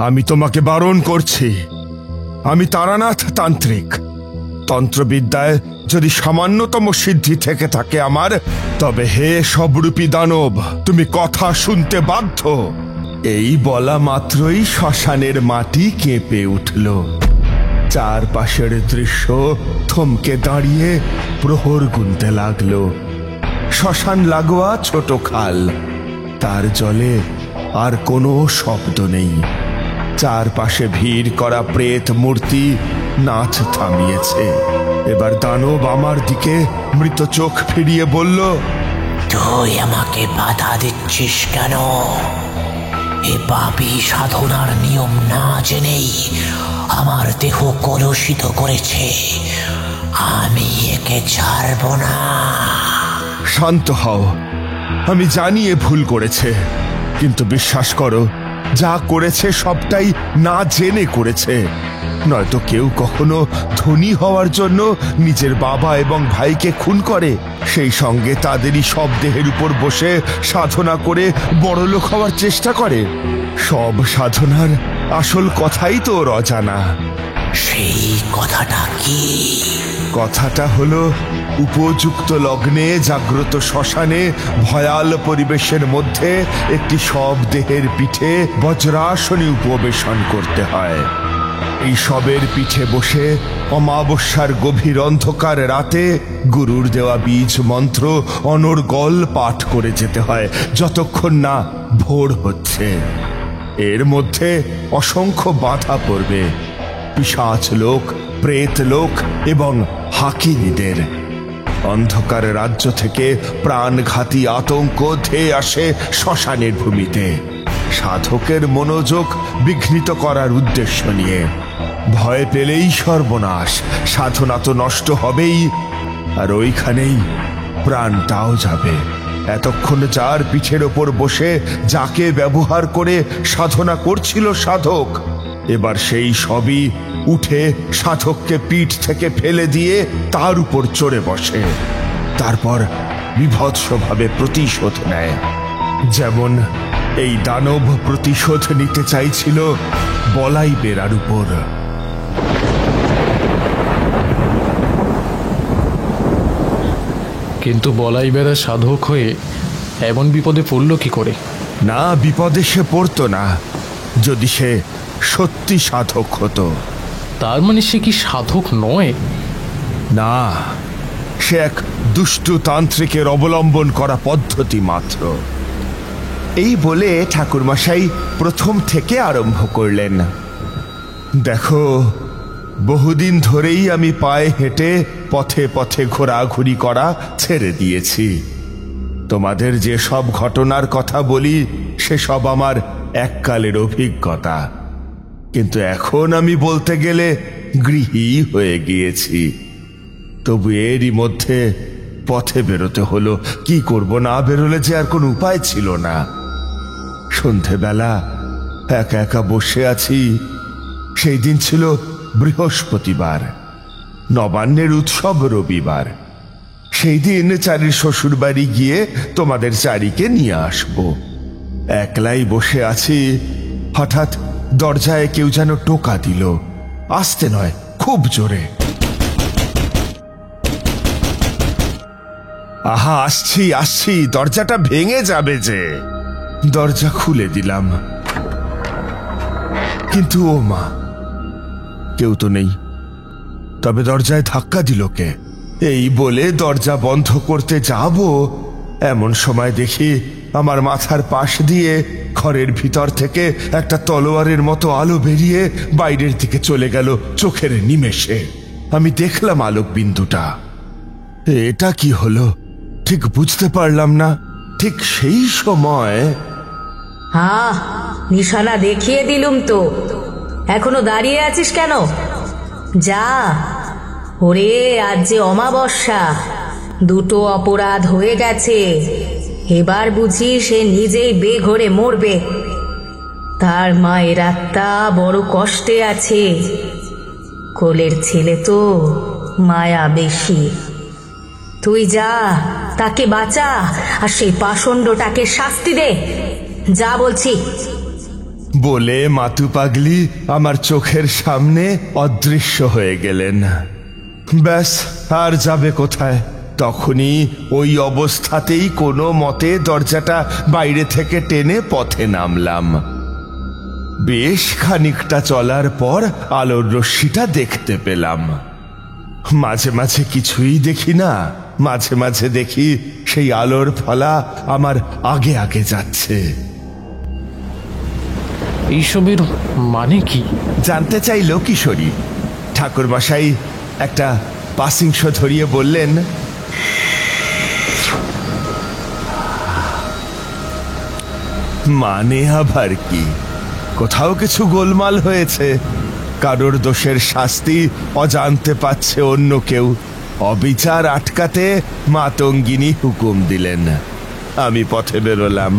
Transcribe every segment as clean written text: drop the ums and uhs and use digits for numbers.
আমি তোমাকে বারণ করছি। আমি তারানাথ তান্ত্রিক। তন্ত্রবিদ্যায় যদি সামান্যতম সিদ্ধি থেকে থাকে আমার, তবে হে সবরূপী দানব, তুমি কথা শুনতে বাধ্য। এই বলা মাত্রই শ্মশানের মাটি কেঁপে উঠল। চারপাশের দৃশ্য থমকে দাঁড়িয়ে প্রহর গুনতে লাগলো। শ্মশান লাগোয়া ছোট খাল, তার জলে আর কোনো শব্দ নেই। চারপাশে ভিড় করা প্রেত মূর্তি নাচ থামিয়েছে। এবার দানব আমার দিকে মৃত চোখ ফিরিয়ে বলল, তুই আমাকে বাধা দিচ্ছিস কেন? এ পাপী সাধনার নিয়ম না জেনেই আমার দেহ কলুষিত করেছে। আমি একে ছাড়ব না। শান্ত হও। আমি জানি এ ভুল করেছে, কিন্তু বিশ্বাস করো, যা করেছে সবটাই না জেনে করেছে। নয়তো কেউ কখনো ধনী হওয়ার জন্য নিজের বাবা এবং ভাইকে খুন করে, সেই সঙ্গে তাদেরই সব দেহের উপর বসে সাধনা করে বড়লোক হওয়ার চেষ্টা করে। সব সাধনার আসল কথাই তো ওর অজানা। সেই কথাটা কি? কথাটা হলো, উপযুক্ত লগ্নে জাগ্রত শ্মশানে ভয়াল পরিবেশের মধ্যে একটি সব দেহের পিঠে বজ্রাসনে উপবেশন করতে হয়। এই সবের পিঠে বসে অমাবস্যার গভীর অন্ধকার রাতে গুরুর দেওয়া বীজ মন্ত্র অনর্গল পাঠ করে যেতে হয় যতক্ষণ না ভোর হচ্ছে। এর মধ্যে অসংখ্য বাধা পড়বে, পিশাচ লোক, প্রেত লোক এবং হাকিনীদের। অন্ধকার রাজ্য থেকে প্রাণঘাতী আতঙ্ক ধেয়ে আসে শ্মশানের ভূমিতে, সাধকের মনোযোগ বিঘ্নিত করার উদ্দেশ্য নিয়ে। ভয় পেলেই সর্বনাশ, সাধনা তো নষ্ট হবেই, আর ওইখানেই প্রাণটাও যাবে। এতক্ষণ যার পিঠের ওপর বসে যাকে ব্যবহার করে সাধনা করছিল সাধক, এবার সেই সবই উঠে সাধককে পিঠ থেকে ফেলে দিয়ে তার উপর চড়ে বসে। তারপর বিভৎসভাবে প্রতিশোধ নেয়। যেমন এই দানব প্রতিশোধ নিতে চাইছিল বলাই বেড়ার উপর। কিন্তু বলাই বেড়া সাধক হয়ে এমন বিপদে পড়ল কি করে? না, বিপদে সে পড়তো না যদি সে সত্যি সাধক হতো। তার মানে সে কি সাধক নয়? না, সে এক দুষ্টু তান্ত্রিকের অবলম্বন করা পদ্ধতি মাত্র। এই বলে ঠাকুরমশাই প্রথম থেকে আরম্ভ করলেন। দেখো, বহুদিন ধরেই আমি পায়ে হেঁটে পথে পথে ঘোরাঘুরি করা ছেড়ে দিয়েছি। তোমাদের যে সব ঘটনার কথা বলি সেসব আমার এককালের অভিজ্ঞতা, কিন্তু এখন আমি বলতে গেলে গৃহী হয়ে গিয়েছি। তবু এরই মধ্যে পথে বেরোতে হলো। কি করব, না বেরোলে যে আর কোনো উপায় ছিল না। সন্ধেবেলা একা একা বসে আছি। সেই দিন ছিল বৃহস্পতিবার, নবান্নের উৎসব রবিবার। সেই দিন চারির শ্বশুর বাড়ি গিয়ে তোমাদের চারিকে নিয়ে আসব। একলাই বসে আছি, হঠাৎ দরজায় কেউ যেন টোকা দিল। আস্তে নয়, খুব জোরে। আহা, আসছি আসছি, দরজাটা ভেঙে যাবে যে। দরজা খুলে দিলাম, কিন্তু ও মা, কেউ তো নেই। তবে দরজায় ধাক্কা দিল কে? এই বলে দরজা বন্ধ করতে যাব, এমন সময় দেখি আমার মাথার পাশ দিয়ে ঘরের ভিতর থেকে একটা তলোয়ারের মতো আলো বেরিয়ে বাইরের দিকে চলে গেল চোখের নিমেষে। আমি দেখলাম আলোক বিন্দুটা। এটা কি হলো ঠিক বুঝতে পারলাম না। ঠিক সেই সময় নিশানা দেখিয়ে দিলুম তো, এখনো দাঁড়িয়ে আছিস কেন? যা। ওরে, আজ যে অমাবস্যা, দুটো অপরাধ হয়ে গেছে। এবার বুঝি সে নিজেই বেঘরে মরবে। তার মায়ের আত্মা বড় কষ্টে আছে। কোলের ছেলে তো, মায়া বেশি। তুই যা, তাকে বাঁচা, আর সেই পাষণ্ডটাকে শাস্তি দে। যা বলছি। বলে মাতু পাগলি আমার চোখের সামনে অদৃশ্য হয়ে গেলেন। ব্যাস, আর যাবে কোথায়? তখনই ওই অবস্থাতেই কোনো মতে দরজাটা বাইরে থেকে টেনে পথে নামলাম। বেশ খানিকটা চলার পর আলোর রশ্মিটা দেখতে পেলাম। মাঝে মাঝে কিছুই দেখি না, মাঝে মাঝে দেখি সেই আলোর ফলা আমার আগে আগে যাচ্ছে। এইসবের মানে কি? জানতে চাইল কিশোরী। ঠাকুরমশাই একটা পাসিংশ ধরিয়ে বললেন, মানে আবার কি? কোথাও কিছু গোলমাল হয়েছে, কারোর দোষের শাস্তি অজান্তে পাচ্ছে অন্য কেউ। অবিচার আটকাতে মাতঙ্গিনী হুকুম দিলেন। আমি পথে বেরোলাম।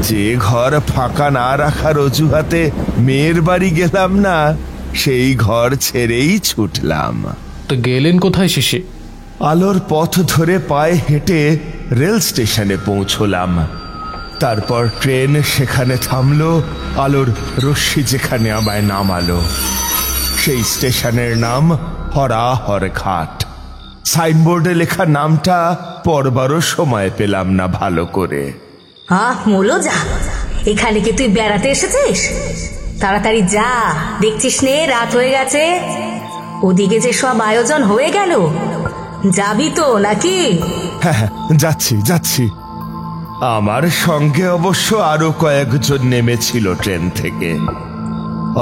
যে ঘর ফাঁকা না রাখার অজুহাতে মেয়ের বাড়ি গেলাম না, সেই ঘর ছেড়েই ছুটলাম। তো গেলেন কোথায় শেষে? আলোর পথ ধরে পায়ে হেঁটে রেল স্টেশনে পৌঁছলাম। তারপর ট্রেন সেখানে থামলো, আলোর রশ্মি যেখানে আমায় নামালো। সেই স্টেশনের নাম হরাহর ঘাট। সাইনবোর্ডে লেখা নামটা পড়বারও সময় পেলাম না ভালো করে। মোলো যা, এখানে কি তুই বেড়াতে এসেছিস? তাড়াতাড়ি যা, দেখছিস নে রাত হয়ে গেছে। ওদিকে যে সব আয়োজন হয়ে গেল, যাবি তো নাকি? হ্যাঁ হ্যাঁ, যাচ্ছি যাচ্ছি। আমার সঙ্গে অবশ্য আরো কয়েকজন নেমেছিল ট্রেন থেকে।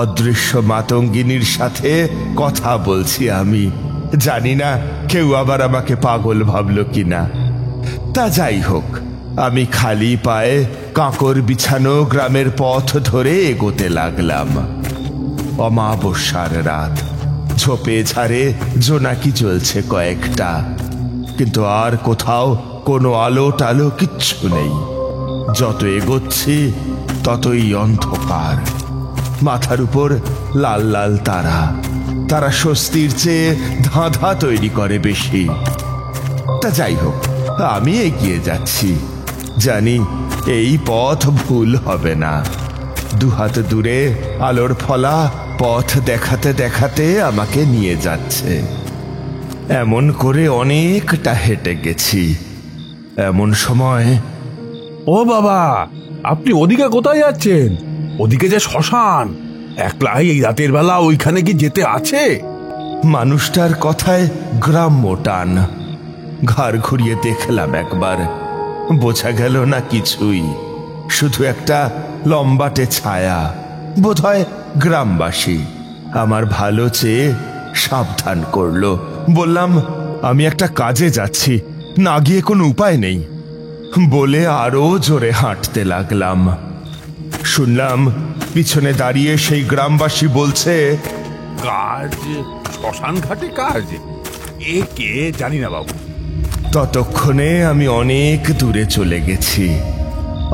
অদৃশ্য মাতঙ্গিনীর সাথে কথা বলছি আমি। জানি না কেউ আবার আমাকে পাগল ভাবলো কিনা। তা যাই হোক, আমি খালি পায়ে কাঁকর বিছানো গ্রামের পথ ধরে এগোতে লাগলাম। অমাবস্যার রাত, ঝোপে ঝাড়ে জোনাকি জ্বলছে কয়েকটা, কিন্তু আর কোথাও কোনো আলো টালো কিচ্ছু নেই। যত এগোচ্ছি ততই অন্ধকার। মাথার উপর লাল লাল তারা, তারা স্বস্তির চেয়ে ধাঁধা তৈরি করে বেশি। তা যাই হোক, আমি এগিয়ে যাচ্ছি। জানি এই পথ ভুল হবে না। দুহাত দূরে আলোর ফলা পথ দেখাতে দেখাতে আমাকে নিয়ে যাচ্ছে। এমন করে অনেকটা হেঁটে গেছি। এমন সময়, ও বাবা, আপনি ওদিকে কোথায় যাচ্ছেন? ওদিকে যে শ্মশান, একলাই এই রাতের বেলা ওইখানে কি যেতে আছে? মানুষটার কথায় গ্রাম্য টান। ঘাড় ঘুরিয়ে দেখলাম একবার, বোঝা গেল না কিছুই। শুধু একটা লম্বাটে ছায়া, বোধহয় গ্রামবাসী। আমার ভালো চেয়ে সাবধান করলো। বললাম, আমি একটা কাজে যাচ্ছি, না গিয়ে কোনো উপায় নেই। বলে আরো জোরে হাঁটতে লাগলাম। শুনলাম পিছনে দাঁড়িয়ে সেই গ্রামবাসী বলছে, কাজ? শ্মশান ঘাটে কাজ? এ কে জানি না বাবু। ততক্ষণে আমি অনেক দূরে চলে গেছি।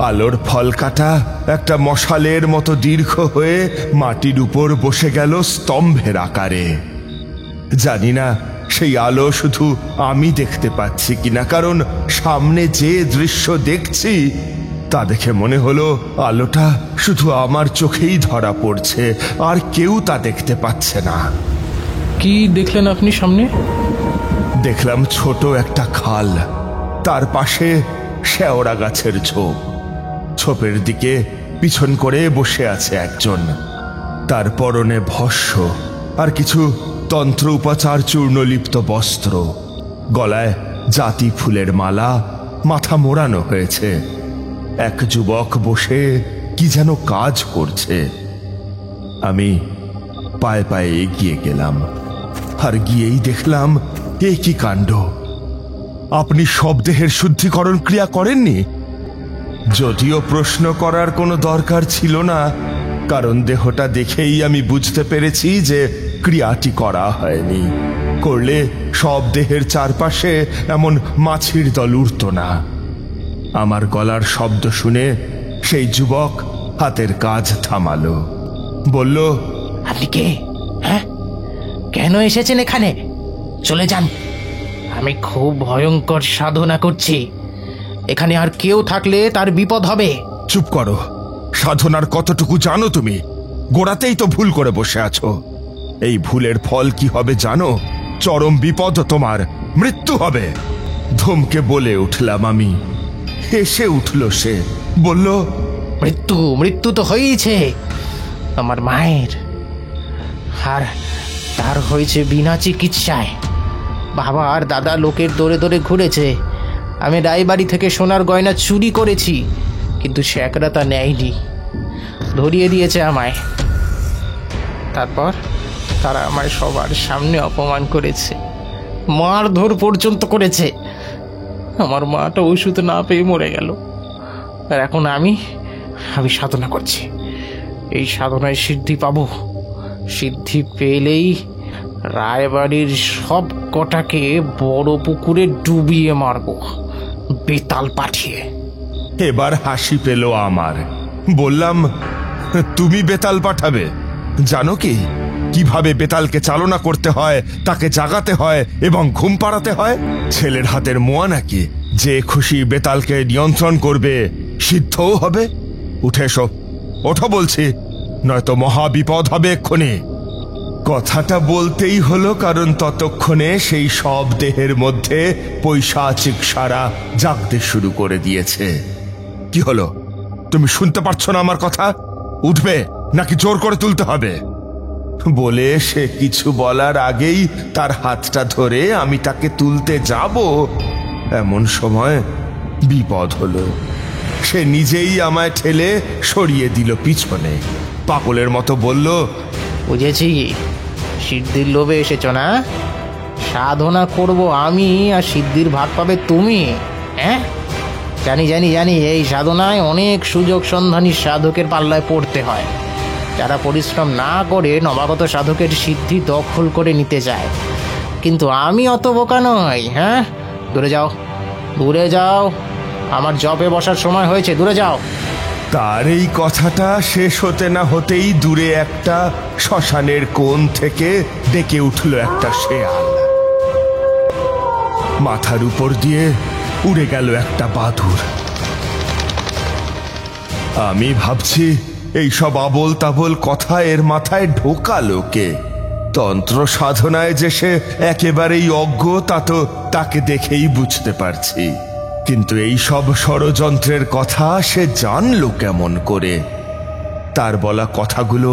আলোর ফলকাটা একটা মশালের মতো দীর্ঘ হয়ে মাটির উপর বসে গেল স্তম্ভের আকারে। জানি না সেই আলো শুধু আমি দেখতে পাচ্ছি কিনা, কারণ সামনে যে দৃশ্য দেখছি তা দেখে মনে হলো আলোটা শুধু আমার চোখেই ধরা পড়ছে, আর কেউ তা দেখতে পাচ্ছে না। কি দেখলেন আপনি সামনে? দেখলাম ছোট একটা খাল, তার পাশে শেওড়া গাছের ঝোপ। ঝোপের দিকে পিছন করে বসে আছে একজন। তার পরনে ভস্য আর কিছু তন্ত্র উপাচার চূর্ণলিপ্ত বস্ত্র, গলায় জাতি ফুলের মালা, মাথা মোড়ানো হয়েছে। এক যুবক বসে কি যেন কাজ করছে। আমি পায়ে পায়ে এগিয়ে গেলাম, আর গিয়েই দেখলাম, এ কি কাণ্ড! আপনি সব দেহের শুদ্ধিকরণ ক্রিয়া করেননি? যদিও প্রশ্ন করার কোনো দরকার ছিল না, কারণ দেহটা দেখেই আমি বুঝতে পেরেছি যে ক্রিয়াটি করা হয়নি। করলে সব দেহের চারপাশে এমন মাছির দল উড়ত না। আমার গলার শব্দ শুনে সেই যুবক হাতের কাজ থামালো। বলল, আপনি কে? হ্যাঁ, কেন এসেছেন এখানে? চলে যান। আমি খুব ভয়ঙ্কর সাধনা করছি। এখানে আর কেউ থাকলে তার বিপদ হবে। চুপ করো, সাধনার কতটুকু জানো তুমি? গোড়াতেই তো ভুল করে বসে আছো। এই ভুলের ফল কি হবে জানো? চরম বিপদ, তোমার মৃত্যু হবে। ধমকে বলে উঠলাম আমি। হেসে উঠল সে, বলল, মৃত্যু মৃত্যু তো হয়েছে আমার মায়ের, আর তার হয়েছে বিনা চিকিৎসায়। বাবা আর দাদা লোকের দৌড়ে দৌড়ে ঘুরেছে। আমি রায়বাড়ি থেকে সোনার গয়না চুরি করেছি, কিন্তু শেখরা তা নেয়নি, ধরিয়ে দিয়েছে আমায়। তারপর তারা আমায় সবার সামনে অপমান করেছে, মারধর পর্যন্ত করেছে। আমার মাটা ওষুধ না পেয়ে মরে গেল। আর এখন আমি সাধনা করছি। এই সাধনায় সিদ্ধি পাবো। সিদ্ধি পেলেই রায়বাড়ির সব কটাকে বড় পুকুরে ডুবিয়ে মারবো, বেতাল পাঠিয়ে। এবার হাসি পেল আমার। বললাম, তুমি বেতাল পাঠাবে? জানো কি কিভাবে বেতালকে চালনা করতে হয়, তাকে জাগাতে হয় এবং ঘুম পাড়াতে হয়? ছেলের হাতের মোয়া নাকি যে খুশি বেতালকে নিয়ন্ত্রণ করবে, সিদ্ধও হবে? উঠে এসো, ওঠো বলছি, নয়তো মহা বিপদ হবে এক্ষুনি। কথাটা বলতেই হলো, কারণ ততক্ষণে সেই সব দেহের মধ্যে পৈশাচিক সারা জাগতে শুরু করে দিয়েছে। কি হলো, তুমি শুনতে পারছো না আমার কথা? উঠবে নাকি জোর করে তুলতে হবে? বলে সে কিছু বলার আগেই তার হাতটা ধরে আমি তাকে তুলতে যাব, এমন সময় বিপদ হলো। সে নিজেই আমায় ঠেলে সরিয়ে দিল পিছনে। পাগলের মতো বলল, বুঝেছি, সিদ্ধির লোভে এসেছ না? সাধনা করব আমি আর সিদ্ধির ভাগ পাবে তুমি। হ্যাঁ, জানি জানি জানি, এই সাধনায় অনেক সুযোগ সন্ধানী সাধকের পাল্লায় পড়তে হয়, যারা পরিশ্রম না করে নবাগত সাধকের সিদ্ধি দখল করে নিতে চায়। কিন্তু আমি অত বোকা নই। হ্যাঁ, দূরে যাও, দূরে যাও, আমার জবে বসার সময় হয়েছে, দূরে যাও। তার এই কথাটা শেষ হতে না হতেই দূরে একটা শ্মশানের কোণ থেকে ডেকে উঠল একটা শেয়াল। মাথার উপর দিয়ে উড়ে গেল একটা বাদুড়। আমি ভাবছি এই সব আবোল তাবোল কথা এর মাথায় ঢোকালো কে? তন্ত্র সাধনায় যে সে একেবারেই অজ্ঞ তা তো তাকে দেখেই বুঝতে পারছি, কিন্তু এই সব ষড়যন্ত্রের কথা সে জানলো কেমন করে? তার বলা কথাগুলো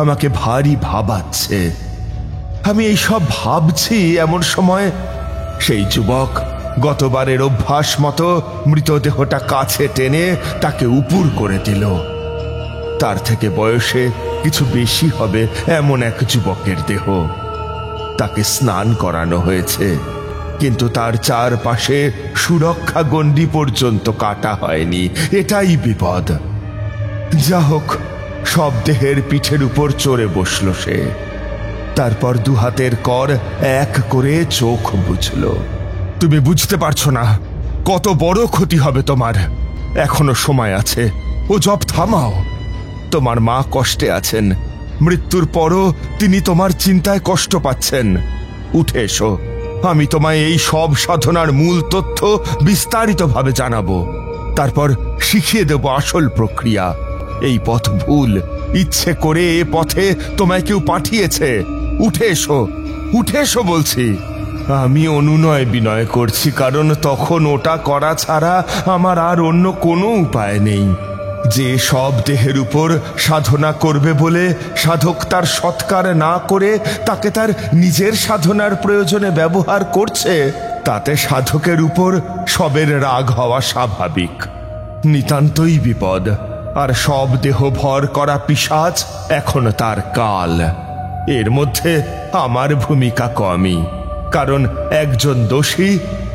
আমাকে ভারী ভাবাচ্ছে। আমি এই সব ভাবছি এমন সময় সেই যুবক গতবারের অভ্যাস মতো মৃতদেহটা কাছে টেনে তাকে উপুর করে দিল। তার থেকে বয়সে কিছু বেশি হবে এমন এক যুবকের দেহ। তাকে স্নান করানো হয়েছে, কিন্তু তার চারপাশে সুরক্ষা গণ্ডি পর্যন্ত কাটা হয়নি। এটাই বিপদ। যা হোক, সব দেহের পিঠের উপর চড়ে বসল সে। তারপর দুহাতের কর এক করে চোখ বুঝল। তুমি বুঝতে পারছো না কত বড় ক্ষতি হবে তোমার। এখনো সময় আছে, ও জব থামাও। তোমার মা কষ্টে আছেন, মৃত্যুর পরও তিনি তোমার চিন্তায় কষ্ট পাচ্ছেন। উঠে এসো, আমি তোমায় এই সব সাধনার মূল তথ্য বিস্তারিতভাবে জানাবো। তারপর শিখিয়ে দেব আসল প্রক্রিয়া। এই পথ ভুল, ইচ্ছে করে এ পথে তোমায় কেউ পাঠিয়েছে। উঠে এসো, উঠে এসো বলছি। আমি অনুনয় বিনয় করছি, কারণ তখন ওটা করা ছাড়া আমার আর অন্য কোনো উপায় নেই। যে সব দেহের উপর সাধনা করবে বলে সাধক তার সৎকার না করে তাকে তার নিজের সাধনার প্রয়োজনে ব্যবহার করছে, তাতে সাধকের উপর সবের রাগ হওয়া স্বাভাবিক। নিতান্তই বিপদ। আর সব দেহ ভর করা পিশাচ এখন তার কাল। এর মধ্যে আমার ভূমিকা কমই, কারণ একজন দোষী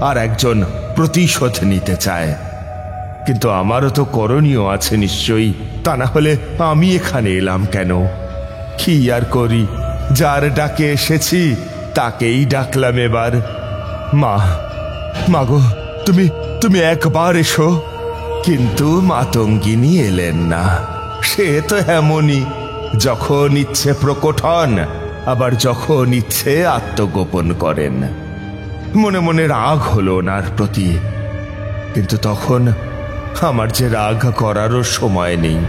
আর একজন প্রতিশোধ নিতে চায়। কিন্তু আমারও তো করণীয় আছে নিশ্চয়ই, তা না হলে আমি এখানে এলাম কেন? কি আর করি, যার ডাকে এসেছি তাকেই ডাকলাম এবার। মাগো, তুমি একবার এসো। কিন্তু মাতঙ্গিনী এলেন না। সে তো এমনই, যখন ইচ্ছে প্রকট হন, আবার যখন ইচ্ছে আত্মগোপন করেন। মনে মনে রাগ হলো ওনার প্রতি, কিন্তু তখন আমার যে রাগ করারও সময় নেই।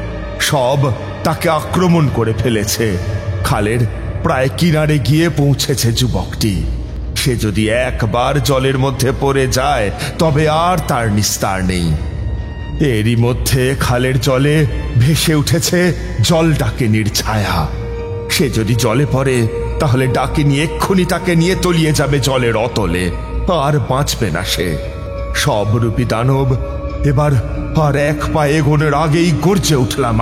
সব তাকে আক্রমণ করে ফেলেছে। খালের প্রায় কিনারে গিয়ে পৌঁছেছে যুবকটি। সে যদি একবার জলের মধ্যে পড়ে যায় তবে আর তার নিস্তার নেই। এরই মধ্যে খালের জলে ভেসে উঠেছে জল ডাকিনীর ছায়া। সে যদি জলে পড়ে তাহলে ডাকিনী এক্ষুনি তাকে নিয়ে তলিয়ে যাবে জলের অতলে, আর বাঁচবে না সে। সবরূপী দানব এবার আর এক পা এগোনোর আগেই গর্জে উঠলাম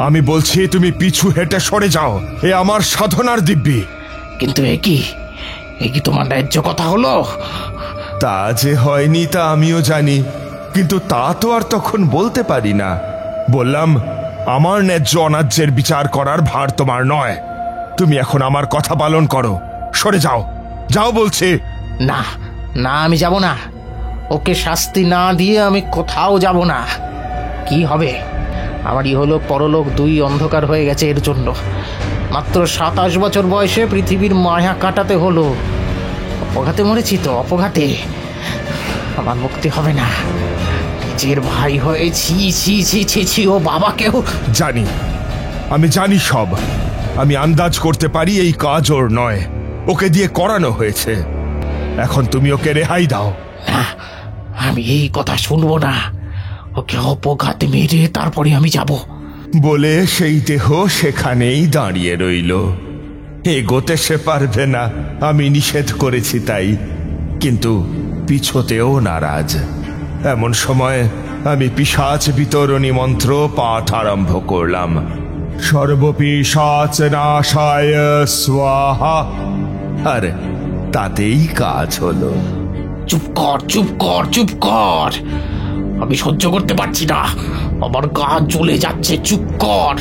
আমি বলছি, তুমি পিছু হেঁটে সরে যাও, এ আমার সাধনার দিব্যি। কিন্তু এ কি তোমার ন্যায্য কথা হলো? তা যে হয়নি তা আমিও জানি, কিন্তু তা তো আর তখন বলতে পারি না। বললাম, আমার ন্যায্য অন্যায্যের বিচার করার ভার তোমার নয়। তুমি এখন আমার কথা পালন করো, সরে যাও, যাও বলছি। না না, আমি যাব না। ওকে শাস্তি না দিয়ে আমি কোথাও যাব না। কি হবে? আমারই হলো পরলোক দুই অন্ধকার হয়ে গেছে এর জন্য। মাত্র 27 বছর বয়সে পৃথিবীর মায়া কাটাতে হলো। অপঘাতে মরেছি তো, অপঘাতে। আমার মুক্তি হবে না। নিজের ভাই হয়ে ছি ছি ছি ছি ছি, ও বাবাকেও। জানি, আমি জানি সব। আমি আন্দাজ করতে পারি এই কাজ ওর নয়, ওকে দিয়ে করানো হয়েছে। এখন তুমি ওকে রেহাই দাও। না, আমি এই কথা শুনবো না। ওকে অপঘাতে মেরে তারপরে আমি যাব। বলে সেই দেহ সেখানেই দাঁড়িয়ে রইল। এগোতে সে পারবে না, আমি নিষেধ করেছি তাই। কিন্তু পিছোতেও নারাজ। এমন সময় আমি পিশাচ বিতরণী মন্ত্র পাঠ আরম্ভ করলাম। সর্বপিশাচ নাশায় স্বাহা। আর তাতেই কাজ হলো। চুপ কর, চুপ কর, চুপ কর। আমি সহ্য করতে পারছি না, আমার গা জ্বলে যাচ্ছে। চুপ কর।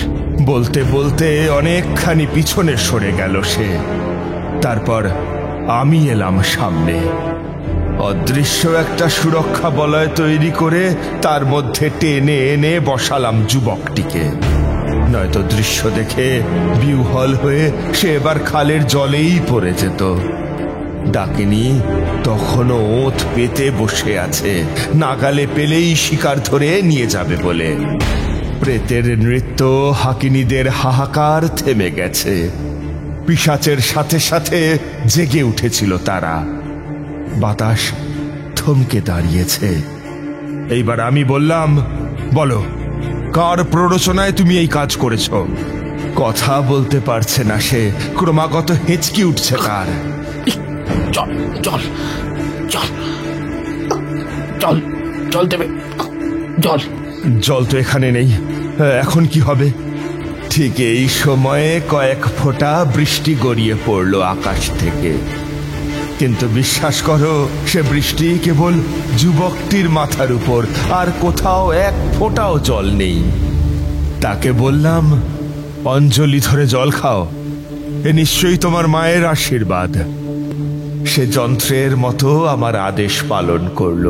বলতে বলতে অনেকখানি পিছনে সরে গেল সে। তারপর আমি এলাম সামনে। অদৃশ্য একটা সুরক্ষা বলয় তৈরি করে তার মধ্যে টেনে এনে বসালাম যুবকটিকে। নয়তো দৃশ্য দেখে বিহ্বল হয়ে সে এবার খালের জলেই পড়ে যেত। ডাকিনী তখনও ওঁত পেতে বসে আছে, নাগালে পেলেই শিকার ধরে নিয়ে যাবে বলে। প্রেতের নৃত্য, হাকিনীদের হাহাকার থেমে গেছে। পিশাচের সাথে সাথে জেগে উঠেছিল তারা। বাতাস থমকে দাঁড়িয়েছে। এইবার আমি বললাম, বলো, কার প্ররোচনায় তুমি এই কাজ করেছ? কথা বলতে পারছে না সে, ক্রমাগত হেঁচকি উঠছে তার। চল চল চল, জল জল দেবে, জল। জল তো এখানে নেই, এখন কি হবে? ঠিক এই সময়ে কয়েক ফোঁটা বৃষ্টি গড়িয়ে পড়ল আকাশ থেকে। কিন্তু বিশ্বাস করো, সে বৃষ্টি কেবল যুবকটির মাথার উপর, আর কোথাও এক ফোঁটাও জল নেই। তাকে বললাম, অঞ্জলি ধরে জল খাও, এ নিশ্চয়ই তোমার মায়ের আশীর্বাদ। সে যন্ত্রের মতো আমার আদেশ পালন করল।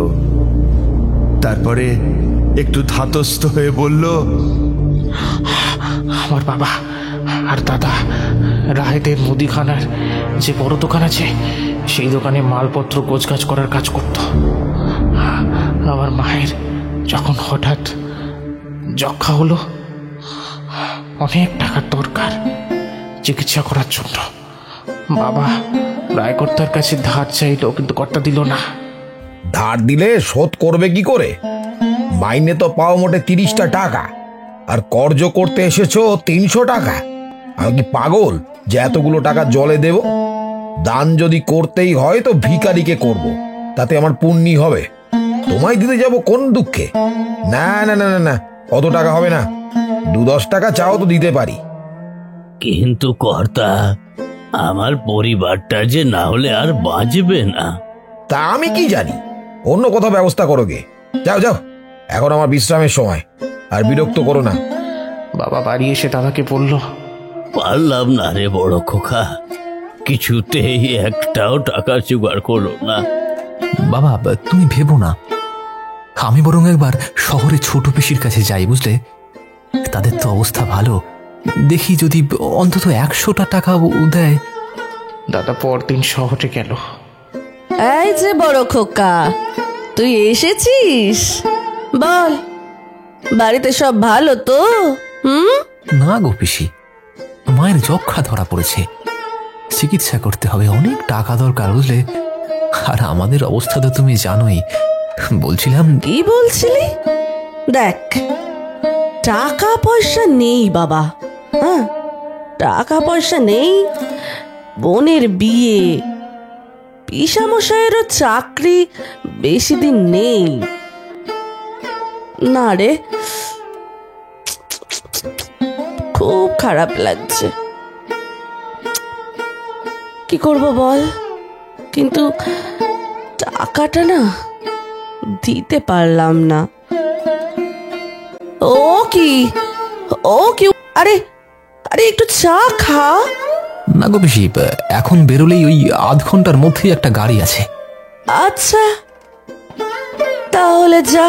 তারপরে একটু ধাতস্থ হয়ে বলল, আমার বাবা আর দাদা রাহেতের মুদিখানার যে বড় দোকান আছে, সেই দোকানে মালপত্র গোছগাছ করার কাজ করত। আমার মায়ের যখন হঠাৎ যক্ষা হলো, অনেক টাকার দরকার চিকিৎসা করার জন্য। বাবা রায়কর্তার কাছে ধার চাইলো, কিন্তু কর্তা দিল না। ধার দিলে শোধ করবে কি করে? মাইনে তো পাও মোটে 30টা টাকা, আর কর্জ করতে এসেছো 300 টাকা। আমি কি পাগল যে এতগুলো টাকা জলে দেব? দান যদি করতেই হয় তো ভিখারিকে করব, তাতে আমার পুণ্যি হবে। তোমায় দিতে যাব কোন দুঃখে? না না না না না, অত টাকা হবে না। 2-10 টাকা চাও তো দিতে পারি। কিন্তু কর্তা, আমার পরিবারটা যে না হলে আর বাঁচবে না। তা আমি কি জানি, অন্য কোথাও ব্যবস্থা করো গে। যাও যাও, এখন আমার বিশ্রামের সময়, আর বিরক্ত করো না। বাবা বাড়ি এসে দাদাকে বলল, পারলাম না রে বড় খোকা, কিছুতেই একটাও টাকা জোগাড় করলো না। বাবা, তুমি ভেবো না, আমি বরং একবার শহরে ছোট পিসির কাছে যাই, বুঝলে? তাদের তো অবস্থা ভালো, দেখি যদি অন্তত 100টা টাকা দেয়। দাদা পরদিন শহরে গেল। এই যে বড় খোকা, তুই এসেছিস? বল, বাড়িতে সব ভালো তো? না গো পিসি, মায়ের যক্ষা ধরা পড়েছে, চিকিৎসা করতে হবে, অনেক টাকা দরকার বুঝলে। আর আমাদের অবস্থা তো তুমি জানোই। বলছিলাম কি বলছিলি? দেখ, টাকা পয়সা নেই বাবা, হ্যাঁ টাকা পয়সা নেই, বোনের বিয়ে, পিসামশাইয়েরও চাকরি বেশি দিন নেই। না রে, খুব খারাপ লাগছে। কি করব বল, কিন্তু টাকাটা না দিতে পারলাম না। ও কি আরে আরে একটু চা খা। না গো পিসি, এখন বেরোলেই ওই আধ ঘন্টার মধ্যেই একটা গাড়ি আছে। আচ্ছা তাহলে যা,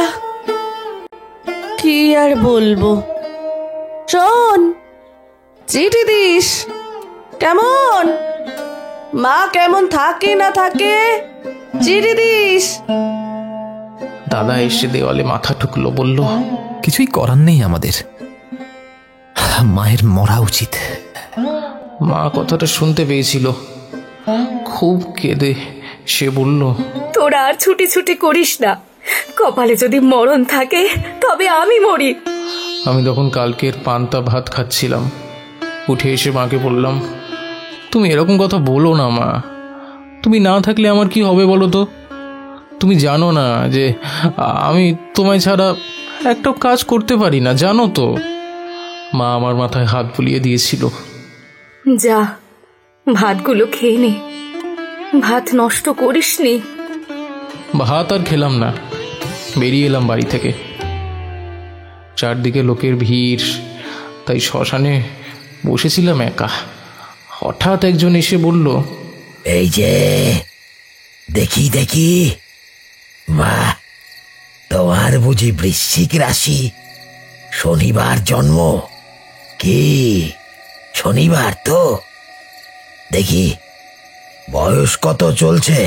কি আর বলবো। শোন, চিঠি দিস কেমন, মা কেমন থাকে না থাকে, চিঠি দিস। দাদা এসে দেওয়ালে মাথা ঠুকলো, বলল, কিছুই করার নেই আমাদের, মায়ের মরা উচিত। মা কথাটা শুনতে পেয়েছিল, খুব কেঁদে সে বলল, তোরা আর ছুটি ছুটি করিস না, কপালে যদি মরণ থাকে তবে আমি মরি। আমি তখন কালকের পান্তা ভাত খাচ্ছিলাম, উঠে এসে মাকে বললাম, তুমি এরকম কথা বলো না মা, তুমি না থাকলে আমার কি হবে বলো তো? তুমি জানো না যে আমি তোমায় ছাড়া একটা কাজ করতে পারি না, জানো তো। মা আমার মাথায় হাত বুলিয়ে দিয়েছিল। যা, ভাতগুলো খেয়ে নে, ভাত নষ্ট করিস নি। ভাত আর খেলাম না, বেরিয়ে এলাম বাড়ি থেকে। চারদিকে লোকের ভিড়, তাই শ্মশানে বসেছিলাম একা। হঠাৎ একজন এসে বলল, এই যে দেখি দেখি, বাহ, তোমার বুঝি বৃশ্চিক রাশি, শনিবার জন্ম? কি শনিবার তো? দেখি বয়স কত চলছে?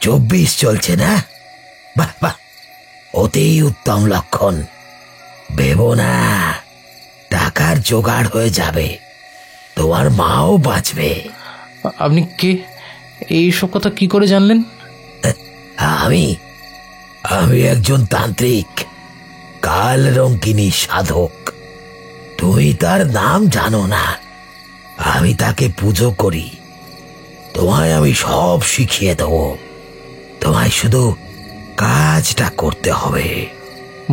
24 চলছে না? বাহ বাহ, অতি উত্তম লক্ষণ। ভেবো না, টাকার জোগাড় হয়ে যাবে, তোমার মাও বাঁচবে। আপনি কে? এইসব কথা কি করে জানলেন? আমি একজন তান্ত্রিক, কাল রঙ্কিনী সাধক। তুমি তার নাম জানো না, আমি তাকে পুজো করি। তোমায় আমি সব শিখিয়ে দেবো, তোমায় শুধু কাজটা করতে হবে।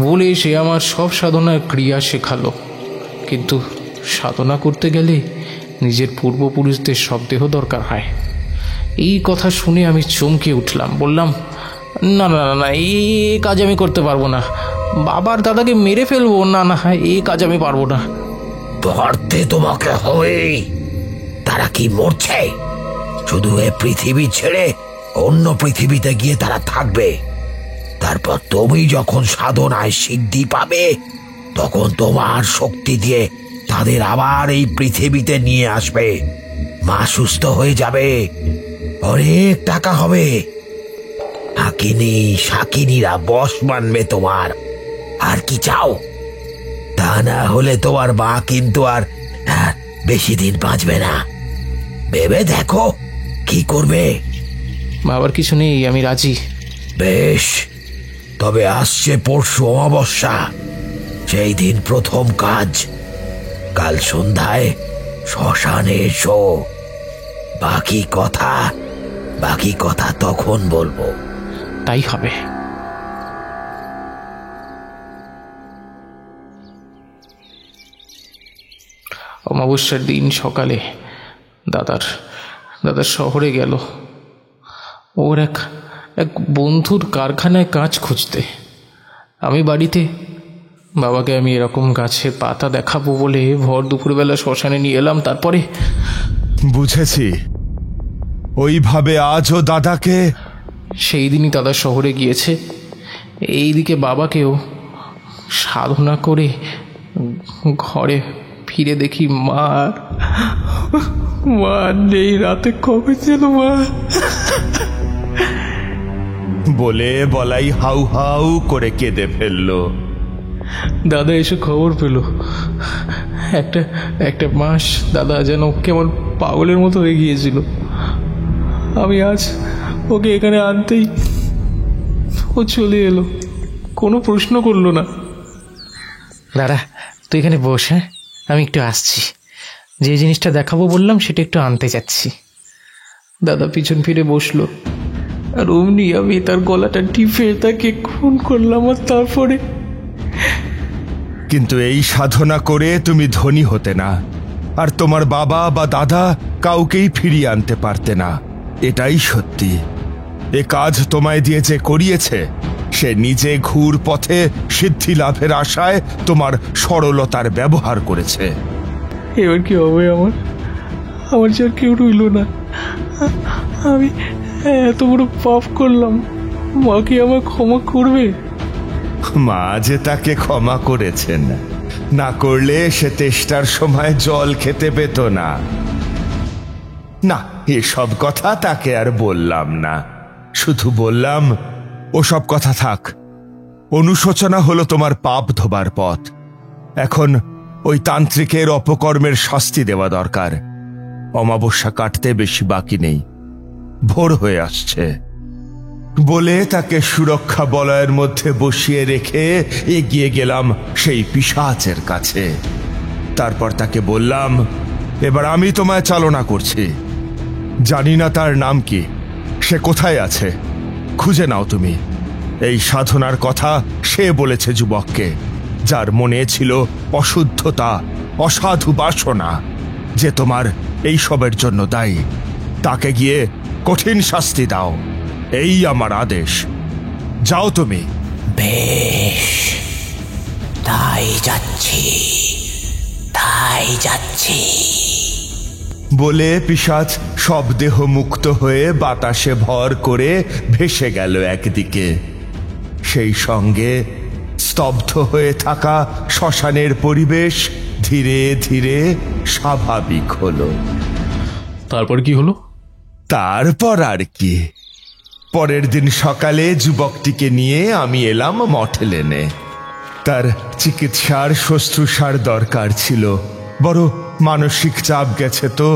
বলে সে আমার সব সাধনার ক্রিয়া শেখালো। কিন্তু সাধনা করতে গেলে নিজের পূর্বপুরুষদের সব দেহ দরকার হয়। এই কথা শুনে আমি চমকে উঠলাম, বললাম, না না না, এই কাজ আমি করতে পারবো না, বাবার দাদাকে মেরে ফেলবো, না না, এই কাজ আমি পারবো না। ধরতে তোমাকে হবে। তারা কি মরছে? শুধু এ পৃথিবী ছেড়ে অন্য পৃথিবীতে গিয়ে তারা থাকবে। তারপর তুমি যখন সাধনায় সিদ্ধি পাবে, তখন তোমার শক্তি দিয়ে তাদের আবার এই পৃথিবীতে নিয়ে আসবে। মা সুস্থ হয়ে যাবে, অনেক টাকা হবে, হাকিনী শাকিনীরা বশ মানবে তোমার। আর কি চাও? তা না হলে তোমার মা কিন্তু আর বেশি দিন বাঁচবে না। ভেবে দেখো কি করবে। বাবার কিছু নেই, আমি রাজি। বেশ, তবে আসছে পরশু অমাবস্যা, সেই দিন প্রথম কাজ। কাল সন্ধ্যায় শ্মশানে এসো। বাকি কথা তখন বলবো। তাই হবে। অমাবস্যার দিন সকালে দাদার শহরে গেল ওর এক বন্ধুর কারখানায় কাজ খুঁজতে। আমি বাড়িতে। বাবাকে আমি এরকম গাছের পাতা দেখাবো বলে ভর দুপুরবেলা শ্মশানে নিয়ে এলাম। তারপরে বুঝেছি, ওইভাবে আজও দাদাকে। সেই দিনই দাদা শহরে গিয়েছে। এইদিকে বাবাকেও সাধনা করে ঘরে ফিরে দেখি মা নেই। রাতে কবে ছিল মা? বলে বলাই হাউ হাউ করে কেঁদে ফেলল। দাদা এসে খবর পেল। একটা একটা মাস দাদা যেন কেমন পাগলের মতো হয়ে গিয়েছিল। আমি আজ ওকে এখানে আনতেই ও চলে এলো, কোনো প্রশ্ন করলো না। দাদা তুই এখানে বস, হ্যাঁ আমি একটু আসছি, যে জিনিসটা দেখাবো বললাম সেটা একটু আনতে যাচ্ছি। দাদা পিছন ফিরে বসলো, আর অমনি আমি তার গলাটা টিপে তাকে খুন করলাম। আর তারপরে কিন্তু এই সাধনা করে তুমি ধনী হতে না, আর তোমার বাবা বা দাদা কাউকেই ফিরিয়ে আনতে পারতে না, এটাই সত্যি। এ কাজ তোমায় দিয়ে যে করিয়েছে সে নিজে ঘুর পথে সিদ্ধি লাভের আশায় তোমার সরলতার ব্যবহার করেছে। এবার কি হবে? আমার যে আর কেউ রইল না। আমি এত বড় পাপ করলাম, মা কি আমার ক্ষমা করবে? মা যে তাকে ক্ষমা করেছেন, না করলে সে তেষ্টার সময় জল খেতে পেত না। না, এসব কথা তাকে আর বললাম না, শুধু বললাম ওসব কথা থাক। অনুশোচনা হলো তোমার পাপ ধোবার পথ। এখন ওই তান্ত্রিকের অপকর্মের শাস্তি দেওয়া দরকার। অমাবস্যা কাটতে বেশি বাকি নেই, ভোর হয়ে আসছে। বলে তাকে সুরক্ষা বলয়ের মধ্যে বসিয়ে রেখে এগিয়ে গেলাম সেই পিশাচের কাছে। তারপর তাকে বললাম, এবার আমি তোমায় চালনা করছি। জানি না তার নাম কি, সে কোথায় আছে, খুঁজে নাও তুমি। এই সাধনার কথা সে বলেছে যুবককে, যার মনে ছিল অশুদ্ধতা, অসাধু বাসনা, যে তোমার এই সবের জন্য দায়ী। তাকে গিয়ে কঠিন শাস্তি দাও, এই আমার আদেশ। যাও তুমি। বেশ, তাই যাচ্ছি। বলে পিশাচ সব দেহ মুক্ত হয়ে বাতাসে ভর করে ভেসে গেল একদিকে। সেই সঙ্গে স্তব্ধ হয়ে থাকা শ্মশানের পরিবেশ ধীরে ধীরে স্বাভাবিক হলো। তারপর কি হলো? তারপর আর কি, পরের দিন সকালে যুবকটিকে নিয়ে আমি এলাম মঠে লেনে। তার চিকিৎসার শুশ্রূষার দরকার ছিল, বড় মানসিক চাপ গেছে তো।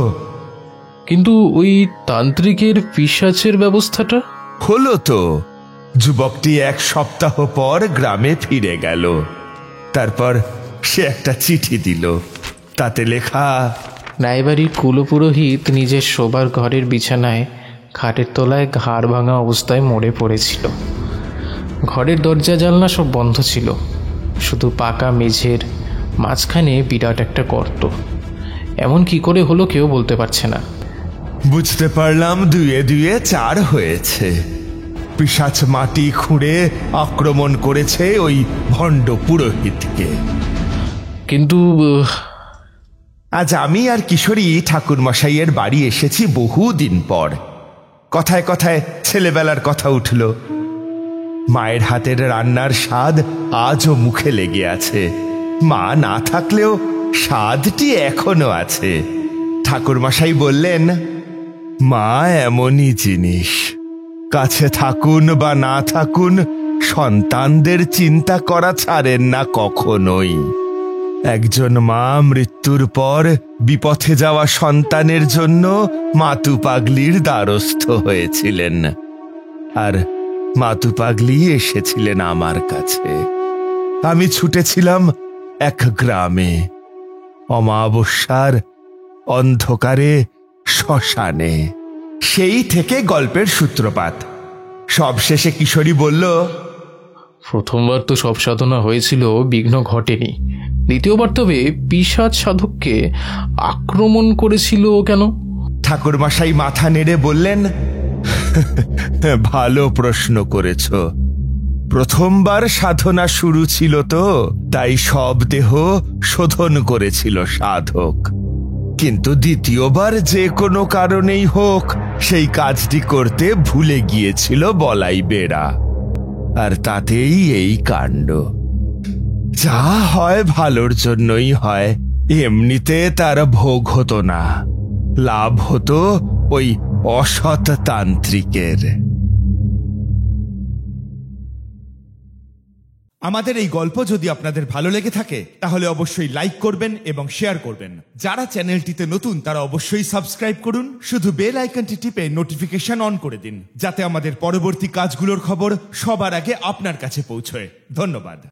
কিন্তু ওই তান্ত্রিকের পিশাচের ব্যবস্থাটা হলো তো। যুবকটি 1 সপ্তাহ পর গ্রামে ফিরে গেল। তারপর সে একটা চিঠি দিল, তাতে লেখা, রায়বাড়ির কুলপুরোহিত নিজের শোবার ঘরের বিছানায় খাটের তলায় ঘাড় ভাঙা অবস্থায় মরে পড়েছিল। ঘরের দরজা জানলা সব বন্ধ ছিল, শুধু পাকা মেঝের মাঝখানে বিরাট একটা গর্ত। এমন কি করে হলো কেউ বলতে পারছে না। বুঝতে পারলাম 2 2 4 হয়েছে। পিশাচ মাটি খুঁড়ে আক্রমণ করেছে ওই ভণ্ড পুরোহিতকে। কিন্তু আজ আমি আর কিশোরী ঠাকুরমশাইয়ের বাড়ি এসেছি বহুদিন পর। কথায় কথায় ছেলেবেলার কথা উঠল। মায়ের হাতের রান্নার স্বাদ আজও মুখে লেগে আছে। মা না থাকলেও স্বাদটি এখনো আছে। ঠাকুরমশাই বললেন, মা এমনই জিনিস, কাছে থাকুন বা না থাকুন সন্তানদের চিন্তা করা ছাড়েন না কখনোই। একজন মা মৃত্যুর পর বিপথে যাওয়া সন্তানের জন্য মাতু পাগলির দ্বারস্থ হয়েছিলেন, আর মাতু পাগলি এসেছিলেন আমার কাছে। আমি ছুটেছিলাম এক গ্রামে, অমাবস্যার অন্ধকারে শ্মশানে। সেই থেকে গল্পের সূত্রপাত। সবশেষে কিশোরী বলল, প্রথমবার তো সব সাধনা হয়েছিল, বিঘ্ন ঘটেনি। দ্বিতীয়বার তবে পিশাচ সাধককে আক্রমণ করেছিল কেন? ঠাকুরমশাই মাথা নেড়ে বললেন, ভালো প্রশ্ন করেছ। প্রথমবার সাধনা শুরু ছিল তো, তাই সব দেহ শোধন করেছিল সাধক। কিন্তু দ্বিতীয়বার যে কোনো কারণেই হোক সেই কাজটি করতে ভুলে গিয়েছিল বলাই বেড়া, আর তাতেই এই কাণ্ড। যা হয় ভালোর জন্যই হয়। এমনিতে তার ভোগ হতো না, লাভ হতো ওই অসৎ তান্ত্রিকের। আমাদের এই গল্প যদি আপনাদের ভালো লেগে থাকে তাহলে অবশ্যই লাইক করবেন এবং শেয়ার করবেন। যারা চ্যানেলটিতে নতুন তারা অবশ্যই সাবস্ক্রাইব করুন। শুধু বেল আইকনটি টিপে নোটিফিকেশন অন করে দিন, যাতে আমাদের পরবর্তী কাজগুলোর খবর সবার আগে আপনার কাছে পৌঁছয়। ধন্যবাদ।